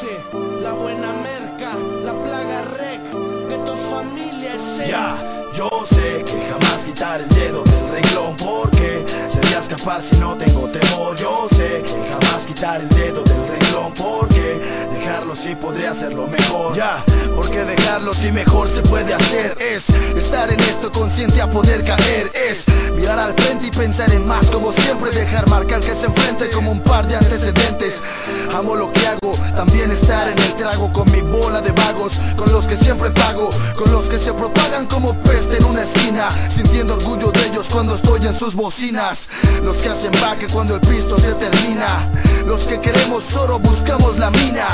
H, la buena merca, la plaga rec, Guetos Familia S. Ya, yo sé que jamás quitar el dedo del renglón, porque sería escapar si no tengo temor. Yo sé que jamás quitar el dedo del renglón, porque dejarlo sí podría hacerlo mejor. Ya, porque dejarlo sí mejor se puede hacer. Es estar en esto consciente a poder caer. Es mirar al frente y pensar en más, como siempre dejar marcar que se enfrente como un par de antecedentes. Amo lo que hago, también estar en el trago con mi bola de vagos, con los que siempre pago, con los que se propagan como peste en una esquina, sintiendo orgullo de ellos cuando estoy en sus bocinas. Los que hacen baque cuando el pisto se termina, los que queremos oro buscamos la mina.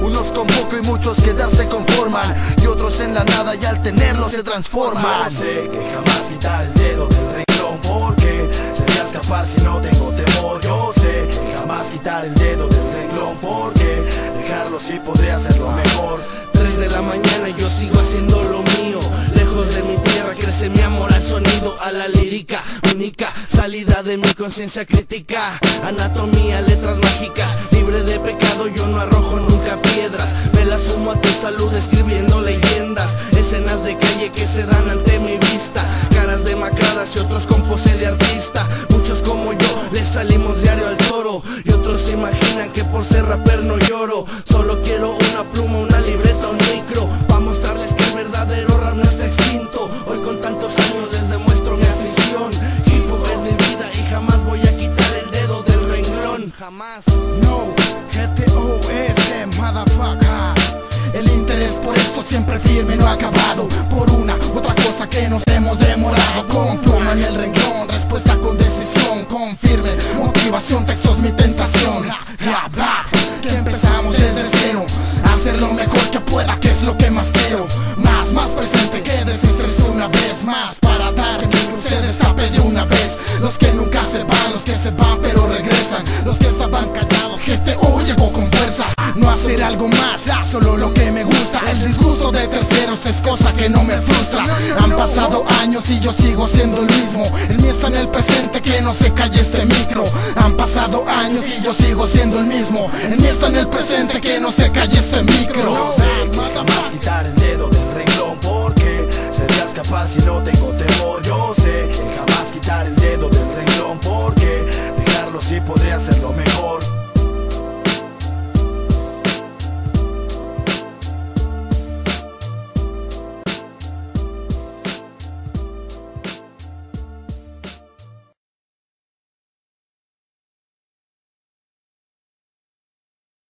Unos con poco y muchos que dar se conforman, y otros en la nada y al tenerlo se transforman. Yo sé que jamás quitar el dedo del renglón, porque sería escapar si no tengo temor. Yo sé que jamás quitar el dedo del renglón, porque dejarlo sí podría hacerlo mejor. 3 de la mañana y yo sigo haciendo lo mío. Lejos de mi tierra crece mi amor al sonido, a la lírica, única salida de mi conciencia crítica. Anatomía, letras mágicas, libre de pecado, yo no arrojo nunca piedras. Me las sumo a tu salud escribiendo leyendas, escenas de calle que se dan ante mi vista, caras demacradas y otros con pose de artista. Muchos como yo les salimos diario al toro, y otros se imaginan que por ser rapper no lloro. Solo quiero una pluma, una libreta, un micro, pa' mostrarles que el verdadero rap no está extinto. Hoy con tantos años les demuestro mi afición. Hip hop es mi vida y jamás voy a quitar el dedo del renglón. Jamás. No, GTOS, motherfucker. El interés por esto siempre firme, no ha acabado. Por una otra cosa que nos hemos demorado. Con pluma en el renglón, respuesta con decisión, con firme motivación, textos mi tentación. Ya va, que empezamos desde cero, hacer lo mejor que pueda, que es lo que más quiero. Más presente que desestresé una vez más, para dar que se destape de una vez. Los que nunca se van, los que se van pero regresan, los que estaban callados. GTO llegó con fuerza, no hacer algo más, solo lo que me gusta. El disgusto de terceros es cosa que no me frustra. Han pasado años y yo sigo siendo el mismo. El mío está en el presente, que no se calle este micro. Han pasado años y yo sigo siendo el mismo. El mío está en el presente, que no se calle este micro. Yo sé que jamás quitar el dedo del renglón, porque sería escapar si no tengo temor. Yo sé que jamás quitar el dedo del renglón, porque dejarlo sí podría hacerlo